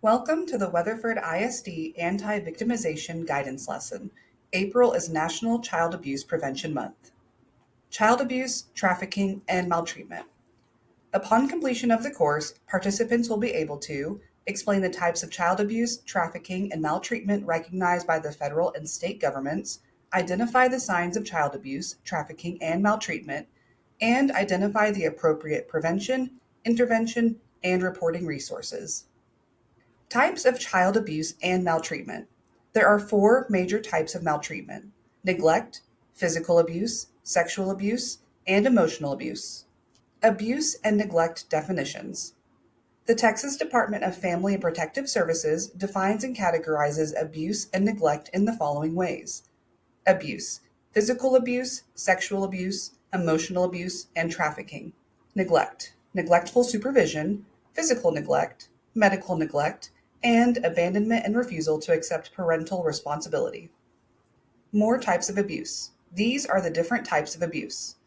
Welcome to the Weatherford ISD Anti-Victimization Guidance Lesson. April is National Child Abuse Prevention Month. Child abuse, trafficking, and maltreatment. Upon completion of the course, participants will be able to explain the types of child abuse, trafficking, and maltreatment recognized by the federal and state governments, identify the signs of child abuse, trafficking, and maltreatment, and identify the appropriate prevention, intervention, and reporting resources. Types of child abuse and maltreatment. There are four major types of maltreatment: neglect, physical abuse, sexual abuse, and emotional abuse. Abuse and neglect definitions. The Texas Department of Family and Protective Services defines and categorizes abuse and neglect in the following ways: abuse, physical abuse, sexual abuse, emotional abuse, and trafficking. Neglect, neglectful supervision, physical neglect, medical neglect, and abandonment and refusal to accept parental responsibility. More types of abuse. These are the different types of abuse.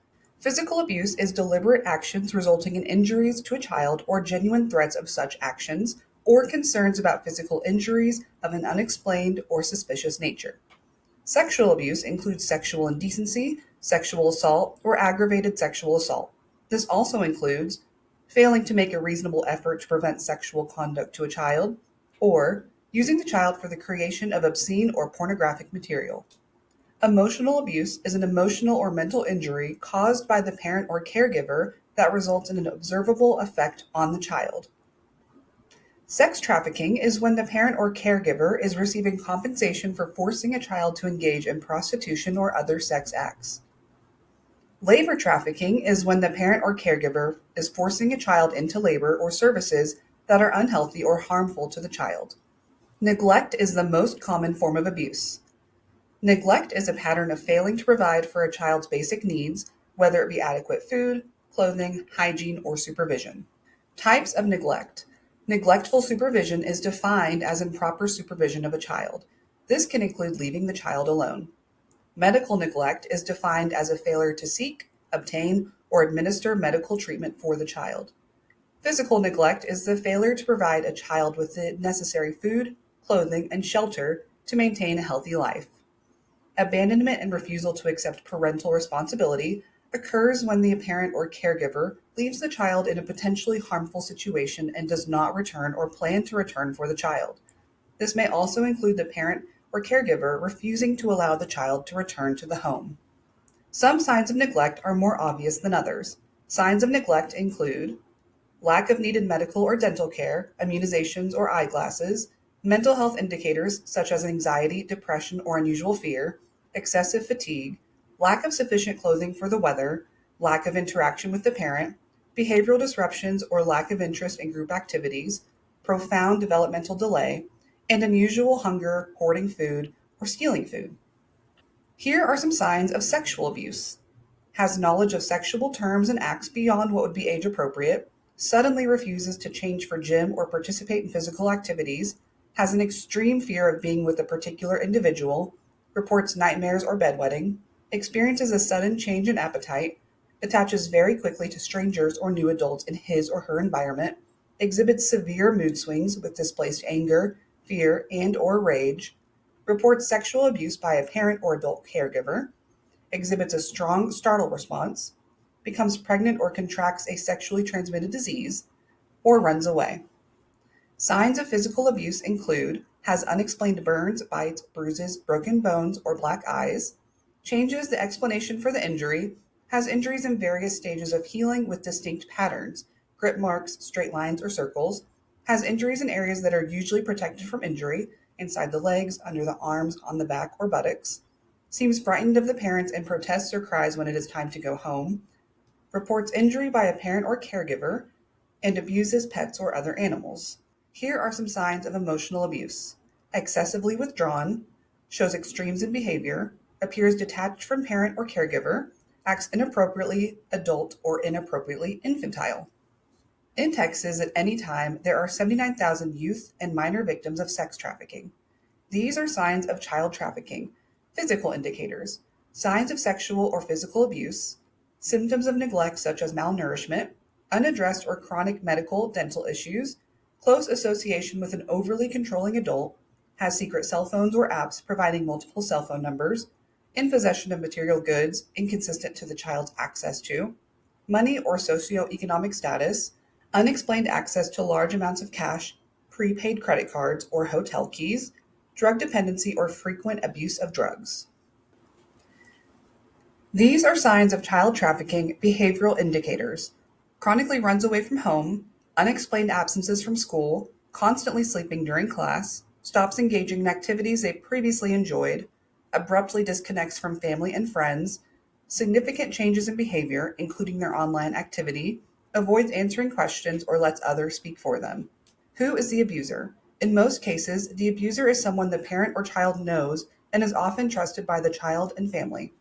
Physical abuse is deliberate actions resulting in injuries to a child or genuine threats of such actions, or concerns about physical injuries of an unexplained or suspicious nature. Sexual abuse includes sexual indecency, sexual assault, or aggravated sexual assault. This also includes failing to make a reasonable effort to prevent sexual conduct to a child, or using the child for the creation of obscene or pornographic material. Emotional abuse is an emotional or mental injury caused by the parent or caregiver that results in an observable effect on the child. Sex trafficking is when the parent or caregiver is receiving compensation for forcing a child to engage in prostitution or other sex acts. Labor trafficking is when the parent or caregiver is forcing a child into labor or services that are unhealthy or harmful to the child. Neglect is the most common form of abuse. Neglect is a pattern of failing to provide for a child's basic needs, whether it be adequate food, clothing, hygiene, or supervision. Types of neglect. Neglectful supervision is defined as improper supervision of a child. This can include leaving the child alone. Medical neglect is defined as a failure to seek, obtain, or administer medical treatment for the child. Physical neglect is the failure to provide a child with the necessary food, clothing, and shelter to maintain a healthy life. Abandonment and refusal to accept parental responsibility occurs when the parent or caregiver leaves the child in a potentially harmful situation and does not return or plan to return for the child. This may also include the parent or caregiver refusing to allow the child to return to the home. Some signs of neglect are more obvious than others. Signs of neglect include lack of needed medical or dental care, immunizations or eyeglasses, mental health indicators such as anxiety, depression, or unusual fear, excessive fatigue, lack of sufficient clothing for the weather, lack of interaction with the parent, behavioral disruptions or lack of interest in group activities, profound developmental delay, and unusual hunger, hoarding food, or stealing food. Here are some signs of sexual abuse. Has knowledge of sexual terms and acts beyond what would be age appropriate, suddenly refuses to change for gym or participate in physical activities, has an extreme fear of being with a particular individual, reports nightmares or bedwetting, experiences a sudden change in appetite, attaches very quickly to strangers or new adults in his or her environment, exhibits severe mood swings with displaced anger, fear, and/or rage, reports sexual abuse by a parent or adult caregiver, exhibits a strong startle response, becomes pregnant or contracts a sexually transmitted disease, or runs away. Signs of physical abuse include has unexplained burns, bites, bruises, broken bones, or black eyes, changes the explanation for the injury, has injuries in various stages of healing with distinct patterns, grip marks, straight lines, or circles, has injuries in areas that are usually protected from injury, inside the legs, under the arms, on the back, or buttocks, seems frightened of the parents and protests or cries when it is time to go home, reports injury by a parent or caregiver, and abuses pets or other animals. Here are some signs of emotional abuse. Excessively withdrawn, shows extremes in behavior, appears detached from parent or caregiver, acts inappropriately adult or inappropriately infantile. In Texas, at any time, there are 79,000 youth and minor victims of sex trafficking. These are signs of child trafficking, physical indicators, signs of sexual or physical abuse, symptoms of neglect such as malnourishment, unaddressed or chronic medical, dental issues, close association with an overly controlling adult, has secret cell phones or apps providing multiple cell phone numbers, in possession of material goods inconsistent to the child's access to, money or socioeconomic status, unexplained access to large amounts of cash, prepaid credit cards or hotel keys, drug dependency or frequent abuse of drugs. These are signs of child trafficking behavioral indicators: chronically runs away from home, unexplained absences from school, constantly sleeping during class, stops engaging in activities they previously enjoyed, abruptly disconnects from family and friends, significant changes in behavior, including their online activity, avoids answering questions or lets others speak for them. Who is the abuser? In most cases, the abuser is someone the parent or child knows and is often trusted by the child and family.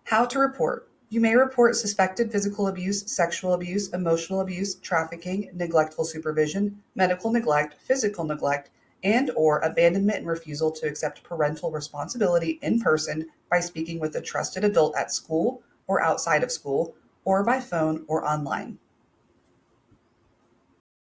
How to report. You may report suspected physical abuse, sexual abuse, emotional abuse, trafficking, neglectful supervision, medical neglect, physical neglect, and/or abandonment and refusal to accept parental responsibility in person by speaking with a trusted adult at school or outside of school, or by phone or online.